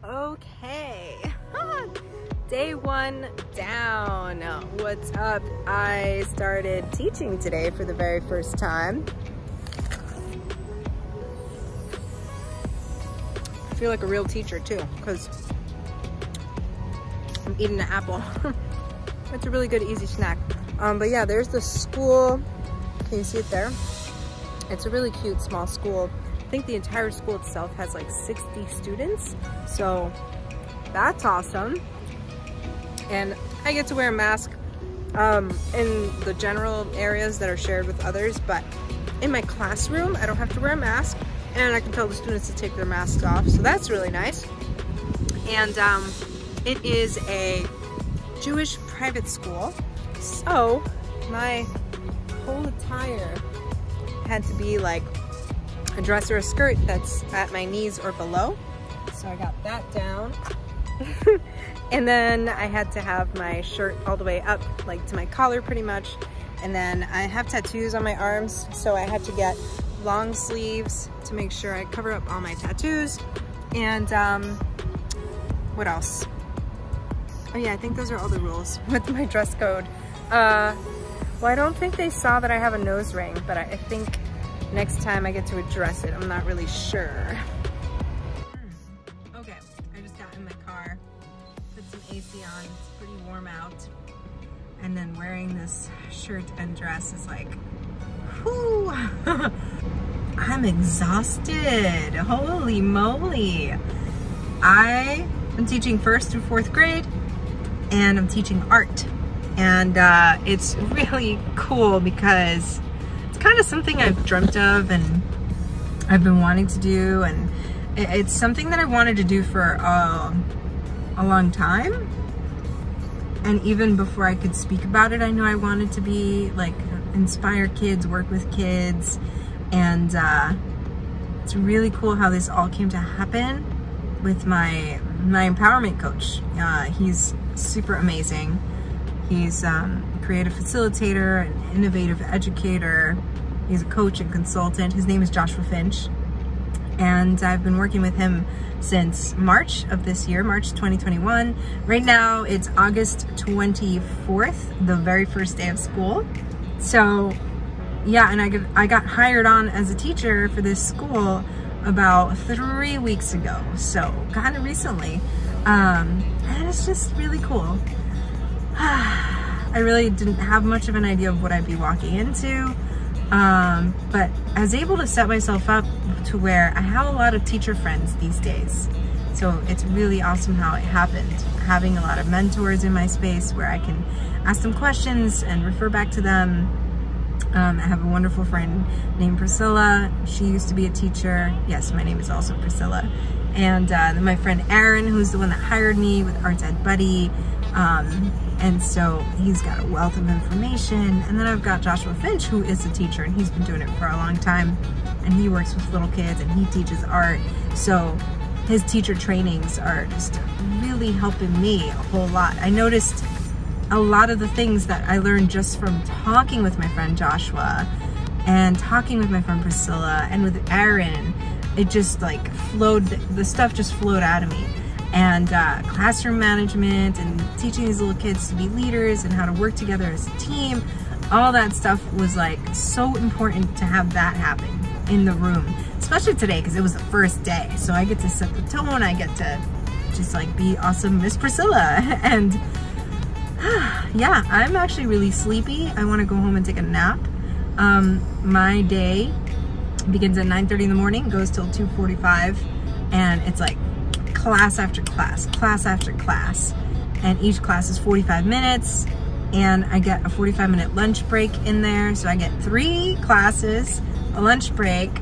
Okay, day one down. What's up? I started teaching today for the very first time. I feel like a real teacher too, because I'm eating an apple. It's a really good, easy snack. But yeah, there's the school. Can you see it there? It's a really cute, small school. I think the entire school itself has like 60 students. So that's awesome. And I get to wear a mask in the general areas that are shared with others, but in my classroom, I don't have to wear a mask, and I can tell the students to take their masks off. So that's really nice. And it is a Jewish private school. So my whole attire had to be like a dress or a skirt that's at my knees or below. So I got that down. And then I had to have my shirt all the way up, like to my collar pretty much. And then I have tattoos on my arms, so I had to get long sleeves to make sure I cover up all my tattoos. And what else? Oh yeah, I think those are all the rules with my dress code. Well, I don't think they saw that I have a nose ring, but I think next time I get to address it. I'm not really sure. Okay, I just got in my car, put some AC on, it's pretty warm out. And then wearing this shirt and dress is like, whew. I'm exhausted, holy moly. I am teaching 1st through 4th grade, and I'm teaching art. And it's really cool because it's kind of something I've dreamt of and I've been wanting to do, and it's something that I wanted to do for a long time. And even before I could speak about it, I knew I wanted to be like inspire kids, work with kids, and it's really cool how this all came to happen with my empowerment coach. He's super amazing. He's a creative facilitator, an innovative educator. He's a coach and consultant. His name is Joshua Finch. And I've been working with him since March of this year, March 2021. Right now it's August 24th, the very first day of school. So yeah, and I got hired on as a teacher for this school about 3 weeks ago. So kind of recently. And it's just really cool. I really didn't have much of an idea of what I'd be walking into, but I was able to set myself up to where I have a lot of teacher friends these days. So it's really awesome how it happened. Having a lot of mentors in my space where I can ask them questions and refer back to them. I have a wonderful friend named Priscilla. She used to be a teacher. Yes, my name is also Priscilla. And then my friend Aaron, who's the one that hired me with Arts Ed Buddy. And so he's got a wealth of information. And then I've got Joshua Finch, who is a teacher, and he's been doing it for a long time. And he works with little kids and he teaches art. So his teacher trainings are just really helping me a whole lot. I noticed a lot of the things that I learned just from talking with my friend Joshua and talking with my friend Priscilla and with Aaron. It just like flowed, the stuff just flowed out of me. And classroom management and teaching these little kids to be leaders and how to work together as a team, all that stuff was like so important to have that happen in the room, especially today because it was the first day. So I get to set the tone, I get to just like be awesome Miss Priscilla. And yeah, I'm actually really sleepy. I want to go home and take a nap. My day begins at 9:30 in the morning, goes till 2:45, and it's like class after class, class after class, and each class is 45 minutes, and I get a 45-minute lunch break in there. So I get 3 classes, a lunch break,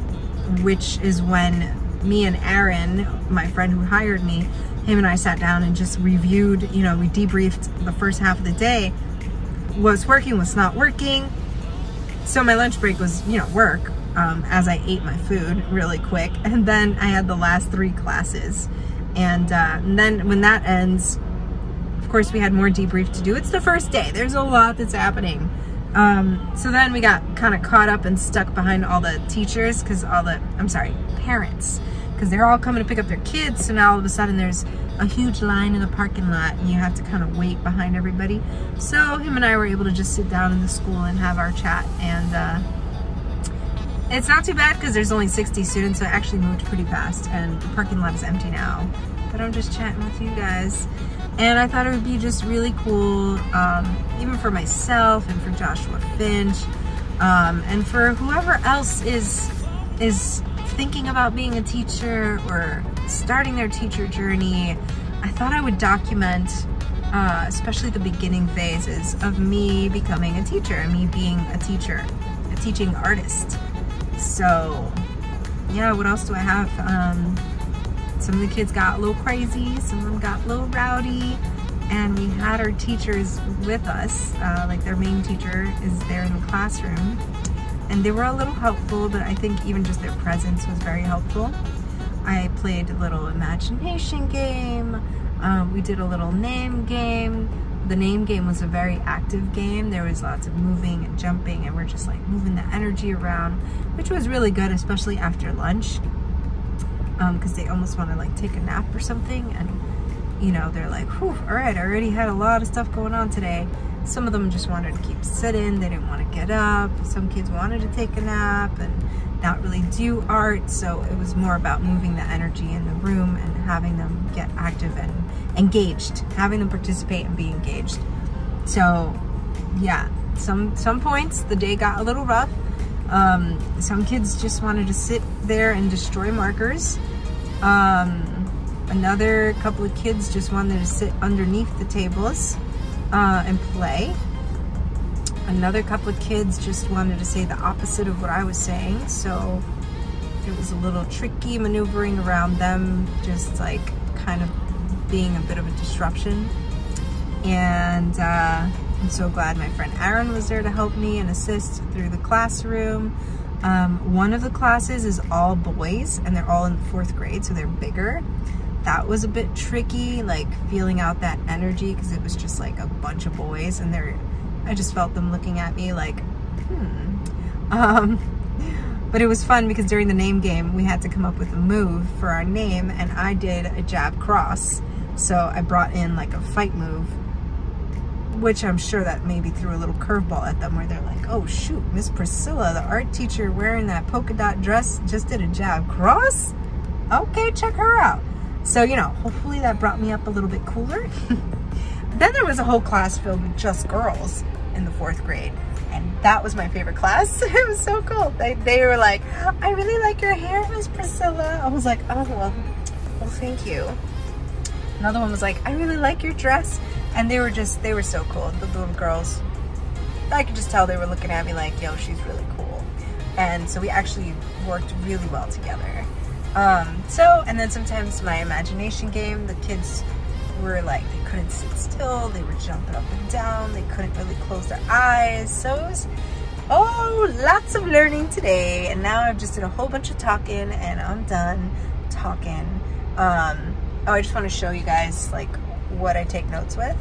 which is when me and Aaron, my friend who hired me, him and I sat down and just reviewed, you know, we debriefed the first half of the day, what's working, what's not working. So my lunch break was, you know, work, as I ate my food really quick, and then I had the last 3 classes. And then when that ends, of course, we had more debrief to do. It's the first day. There's a lot that's happening. So then we got kind of caught up and stuck behind all the teachers, parents, because they're all coming to pick up their kids. So now all of a sudden there's a huge line in the parking lot and you have to kind of wait behind everybody. So him and I were able to just sit down in the school and have our chat, and it's not too bad because there's only 60 students, so it actually moved pretty fast and the parking lot is empty now. But I'm just chatting with you guys. And I thought it would be just really cool, even for myself and for Joshua Finch, and for whoever else is thinking about being a teacher or starting their teacher journey. I thought I would document, especially the beginning phases of me becoming a teacher and me being a teacher, a teaching artist. So yeah, what else do I have? Some of the kids got a little crazy, some of them got a little rowdy, and we had our teachers with us, like their main teacher is there in the classroom, and they were a little helpful, but I think even just their presence was very helpful. I played a little imagination game, we did a little name game. The name game was a very active game. There was lots of moving and jumping, and we're just like moving the energy around, which was really good, especially after lunch. Because they almost want to like take a nap or something, and you know, they're like, whew, all right, I already had a lot of stuff going on today. Some of them just wanted to keep sitting, they didn't want to get up. Some kids wanted to take a nap and not really do art, so it was more about moving the energy in the room and having them get active and engaged, having them participate and be engaged. So yeah, some points the day got a little rough. Some kids just wanted to sit there and destroy markers. Another couple of kids just wanted to sit underneath the tables and play. Another couple of kids just wanted to say the opposite of what I was saying, so it was a little tricky maneuvering around them, just like kind of being a bit of a disruption. And I'm so glad my friend Aaron was there to help me and assist through the classroom. One of the classes is all boys, and they're all in the 4th grade, so they're bigger. That was a bit tricky, like feeling out that energy, because it was just like a bunch of boys, and I just felt them looking at me like, but it was fun because during the name game, we had to come up with a move for our name, and I did a jab cross. So I brought in like a fight move, which I'm sure that maybe threw a little curveball at them, where they're like, oh shoot, Miss Priscilla, the art teacher wearing that polka dot dress, just did a jab cross? Okay, check her out. So, you know, hopefully that brought me up a little bit cooler. Then there was a whole class filled with just girls in the 4th grade. And that was my favorite class. It was so cool. They were like, I really like your hair, Miss Priscilla. I was like, oh, well, thank you. Another one was like, I really like your dress. And they were so cool. The little girls, I could just tell they were looking at me like, yo, she's really cool. And so we actually worked really well together. And then sometimes my imagination game, the kids were like, they couldn't sit still, they were jumping up and down, they couldn't really close their eyes. So it was, lots of learning today. And now I've just did a whole bunch of talking, and I'm done talking. I just want to show you guys like what I take notes with.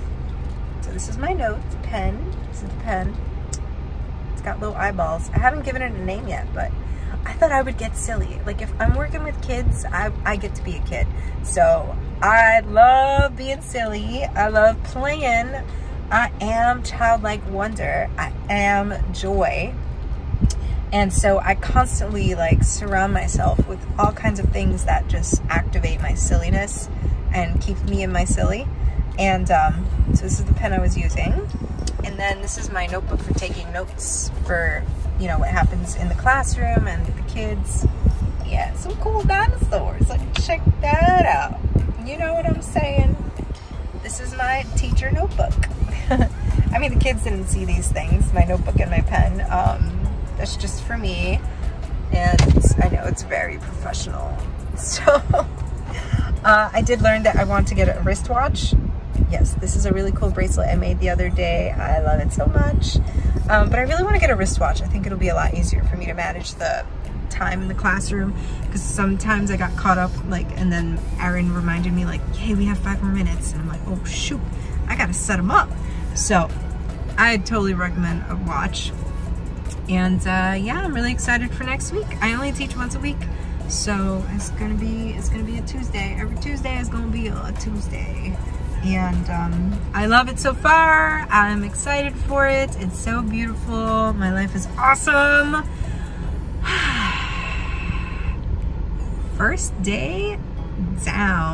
So this is my note pen. This is the pen. It's got little eyeballs. I haven't given it a name yet, but I thought I would get silly. Like if I'm working with kids, I get to be a kid. So I love being silly. I love playing. I am childlike wonder. I am joy. And so I constantly like surround myself with all kinds of things that just activate my silliness and keep me in my silly. And so this is the pen I was using. And then this is my notebook for taking notes for, you know, what happens in the classroom and the kids. Yeah, some cool dinosaurs. Like, check that out. You know what I'm saying? This is my teacher notebook. I mean, the kids didn't see these things, my notebook and my pen. That's just for me. And I know it's very professional. So I did learn that I want to get a wristwatch. Yes, this is a really cool bracelet I made the other day. I love it so much. But I really want to get a wristwatch. I think it'll be a lot easier for me to manage the time in the classroom, because sometimes I got caught up, like, and then Aaron reminded me like, hey, we have 5 more minutes. And I'm like, oh shoot, I gotta set them up. So I totally recommend a watch. And yeah, I'm really excited for next week. I only teach once a week, So it's gonna be a Tuesday. Every Tuesday is gonna be a Tuesday. And I love it so far. I'm excited for it. It's so beautiful. My life is awesome. First day down.